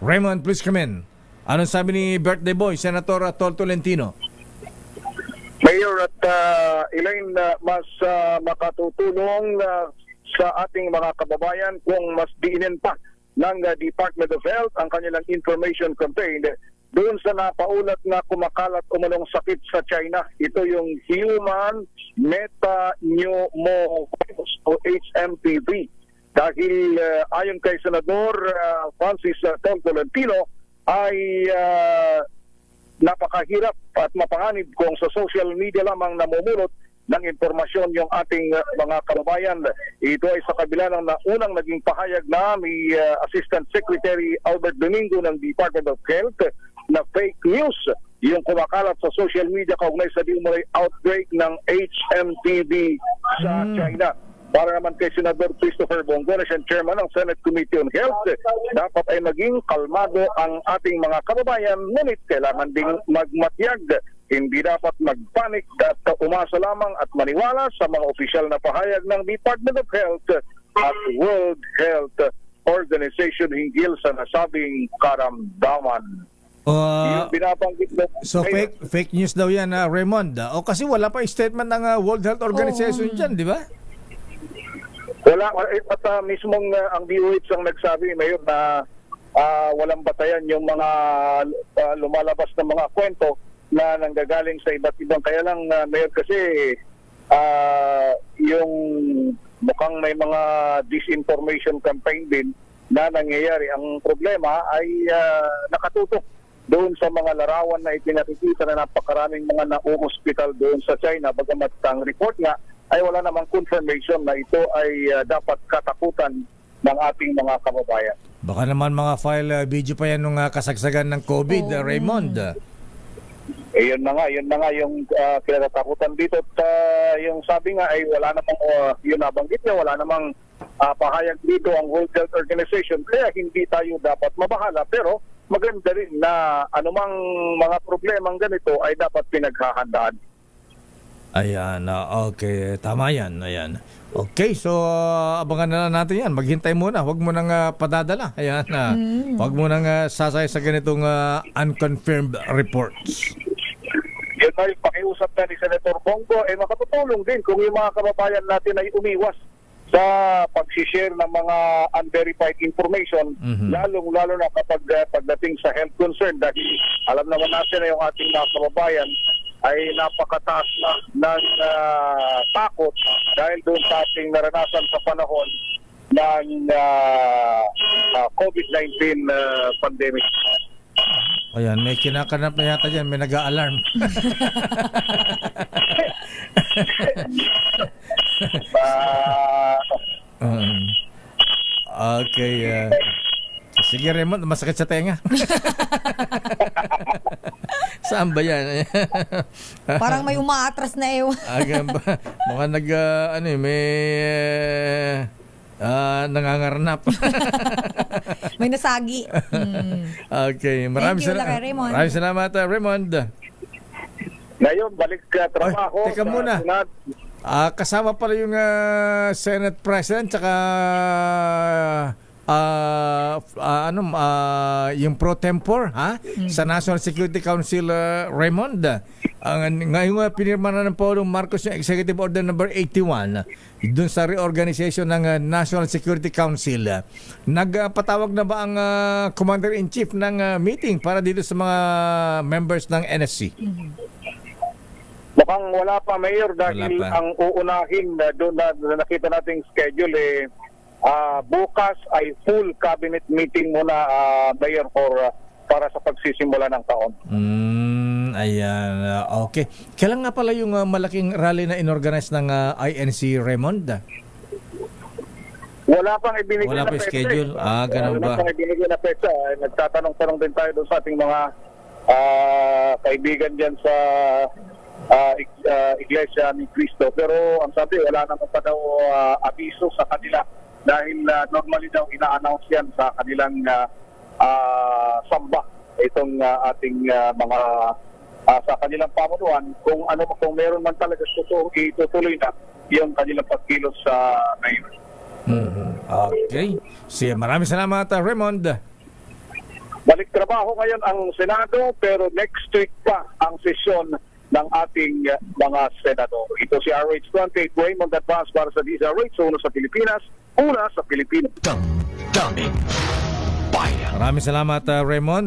Raymond, please come in. Anong sabi ni birthday boy, Senator Tol Tolentino? Mayor at Elaine, mas makatutulong sa ating mga kababayan kung mas diinin pa ng Department of Health ang kanilang information campaign doon sa napaulat na kumakalat umunong sakit sa China. Ito yung Human Metapneumovirus o HMPV. Dahil ayon kay Senador Francis Tol Tolentino ay napakahirap at mapanganib kung sa social media lamang namumulot ng impormasyon yung ating mga kababayan. Ito ay sa kabila ng unang naging pahayag na may Assistant Secretary Albert Domingo ng Department of Health na fake news yung kumakalat sa social media kaugnay sa Dilmuray outbreak ng HMPV sa China. Para naman kay Senador Christopher Bongones, and Chairman ng Senate Committee on Health, dapat ay maging kalmado ang ating mga kababayan, ngunit kailangan ding magmatyag. Hindi dapat magpanik at umasa lamang at maniwala sa mga opisyal na pahayag ng Department of Health at World Health Organization hinggil sa nasabing karamdaman. Yung binabanggit mo. So fake news daw yan, Raymond. O kasi wala pa yung statement ng World Health Organization dyan, di ba? Wala, at mismong ang DOH ang nagsabi, Mayor, na walang batayan yung mga lumalabas na mga kwento na nanggagaling sa iba't ibang. Kaya lang, Mayor, kasi yung mukhang may mga disinformation campaign din na nangyayari. Ang problema ay nakatutok doon sa mga larawan na ipinakikita na napakaraming mga na-hospital doon sa China. Bagamat ang report nga ay wala namang confirmation na ito ay dapat katakutan ng ating mga kababayan. Baka naman mga file video pa yan nung kasagsagan ng COVID, Raymond. Yun na nga yung kinatatakutan dito. At yung sabi nga ay wala namang, yun nabanggit niya, wala namang pahayag dito ang World Health Organization. Kaya hindi tayo dapat mabahala. Pero maganda rin na anumang mga problemang ganito ay dapat pinaghahandaan. Ayan, okay. Tama yan. Ayan. Okay, so abangan na lang natin yan. Maghintay muna. Huwag mo nang padadala. Ayan, huwag mo nang sasay sa ganitong unconfirmed reports. Yun ay pakiusap na ni Senator Bongo ay makatutulong din kung yung mga kababayan natin ay umiwas sa pag-share ng mga unverified information, lalong-lalo na kapag pagdating sa health concern. Dahil alam naman natin na yung ating mga kababayan ay napakataas na ng takot dahil doon sa ating naranasan sa panahon ng COVID-19 pandemic. Ayan, may kinakanap na yata dyan. May nag-a-alarm. Okay. Sige, Raymond, masakit sa tenga. Saan ba yan? Parang may umaatras na ewan. Mukhang may nangangarnap. May nasagi. Okay. Maraming salamat, Raymond. Ngayon, balik trabaho. Teka muna. Kasama pala yung Senate President tsaka yung pro tempore sa National Security Council, Raymond. Ngayong pinirma na ng Pangulong Marcos yung Executive Order number 81 doon sa reorganization ng National Security Council. Nagpatawag na ba ang Commander-in-Chief ng meeting para dito sa mga members ng NSC? Mukhang wala pa, Mayor, dahil ang uunahin doon na nakita nating schedule bukas ay full cabinet meeting muna, Mayor, para sa pagsisimula ng taon. Ayan, okay. Kailan nga pala yung malaking rally na inorganize ng INC, Raymond? Wala pang ibinigay na schedule. Ganun ba? Wala pang ibinigay na petsa. Nagtatanong-tanong din tayo doon sa ating mga kaibigan dyan sa Iglesia ni Cristo. Pero ang sabi, wala naman pa daw abiso sa kanila dahil normally daw ina-announce yan sa kanilang samba itong ating mga sa kanilang pamunuan kung meron man talaga itutuloy na yung kanilang pagkilos sa ngayon. Okay. Maraming salamat, Raymond. Balik trabaho ngayon ang Senado pero next week pa ang sesyon ng ating mga senador. Ito si RH28 Raymond Advance para sa DZRH, una sa Pilipinas, una sa Pilipinas. Damdamin Bayan. Maraming salamat, Raymond.